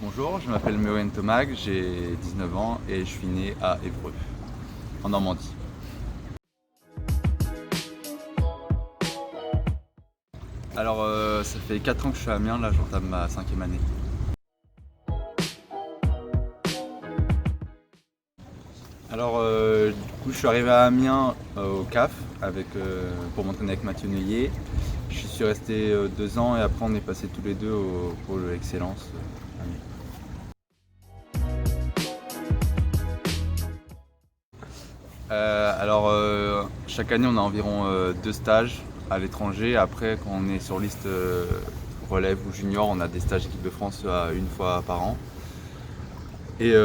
Bonjour, je m'appelle Mewen Tomag, j'ai 19 ans et je suis né à Évreux, en Normandie. Alors ça fait 4 ans que je suis à Amiens, là j'entame ma 5e année. Alors du coup je suis arrivé à Amiens au CAF pour m'entraîner avec Mathieu Neuillet. Je suis resté 2 ans et après on est passé tous les deux au pôle Excellence Amiens. Chaque année on a environ 2 stages à l'étranger. Après quand on est sur liste relève ou junior, on a des stages équipe de France une fois par an. Et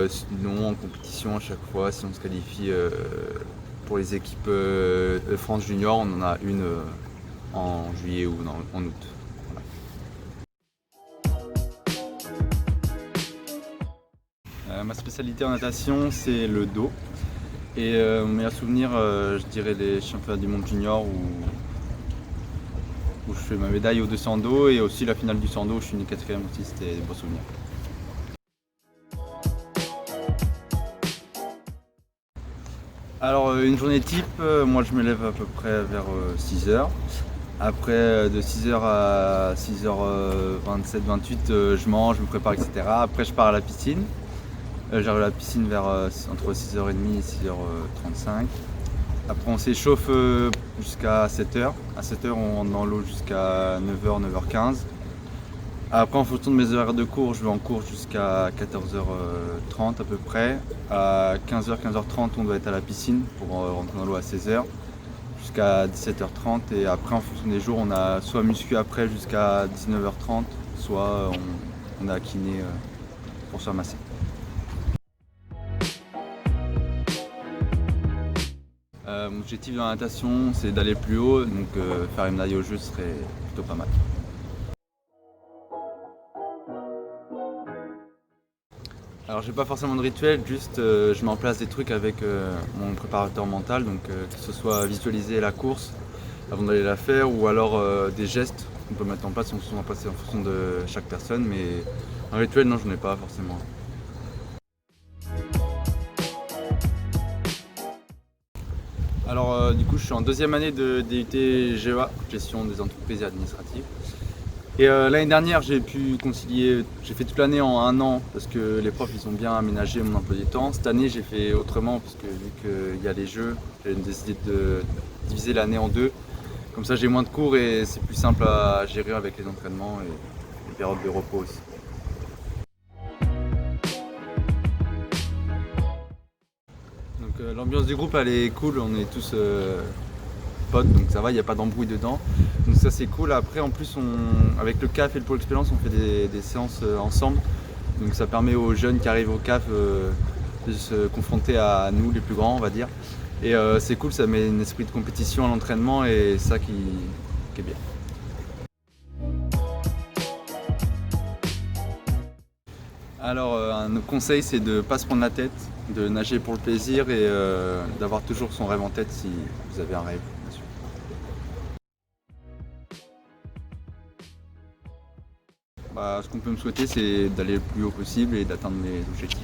sinon en compétition à chaque fois, si on se qualifie pour les équipes de France junior, on en a une en juillet ou en août. Voilà. Ma spécialité en natation c'est le dos. Et mon meilleur souvenir, je dirais les championnats du monde junior où je fais ma médaille au 200 dos et aussi la finale du 100 dos où je suis né 4e aussi, c'était des beaux souvenirs. Alors une journée type, moi je me lève à peu près vers 6h. Après de 6h à 6h27-28 je mange, je me prépare etc. Après je pars à la piscine. J'arrive à la piscine vers entre 6h30 et 6h35. Après on s'échauffe jusqu'à 7h. À 7h on rentre dans l'eau jusqu'à 9h, 9h15. Après en fonction de mes horaires de cours, je vais en cours jusqu'à 14h30 à peu près. À 15h, 15h30 on doit être à la piscine pour rentrer dans l'eau à 16h. Jusqu'à 17h30 et après en fonction des jours on a soit muscu après jusqu'à 19h30, soit on a kiné pour se ramasser. Mon objectif dans la natation c'est d'aller plus haut, donc faire une médaille au jeu serait plutôt pas mal. Alors j'ai pas forcément de rituel, juste je mets en place des trucs avec mon préparateur mental, donc que ce soit visualiser la course avant d'aller la faire ou alors des gestes qu'on peut mettre en place, en fonction de chaque personne, mais un rituel non, je n'en ai pas forcément. Alors du coup je suis en 2e année de DUT GEA, gestion des entreprises et administratives. Et l'année dernière j'ai pu concilier, j'ai fait toute l'année en 1 an parce que les profs ils ont bien aménagé mon emploi du temps. Cette année j'ai fait autrement parce que vu qu'il y a les jeux, j'ai décidé de diviser l'année en 2. Comme ça j'ai moins de cours et c'est plus simple à gérer avec les entraînements et les périodes de repos aussi. Donc l'ambiance du groupe elle est cool, on est tous potes donc ça va, il n'y a pas d'embrouille dedans. Donc ça c'est cool. Après en plus avec le CAF et le pôle expérience on fait des séances ensemble. Donc ça permet aux jeunes qui arrivent au CAF de se confronter à nous les plus grands on va dire. Et c'est cool, ça met un esprit de compétition à l'entraînement et ça qui est bien. Alors un conseil c'est de ne pas se prendre la tête, de nager pour le plaisir et d'avoir toujours son rêve en tête si vous avez un rêve bien sûr. Ce qu'on peut me souhaiter c'est d'aller le plus haut possible et d'atteindre mes objectifs.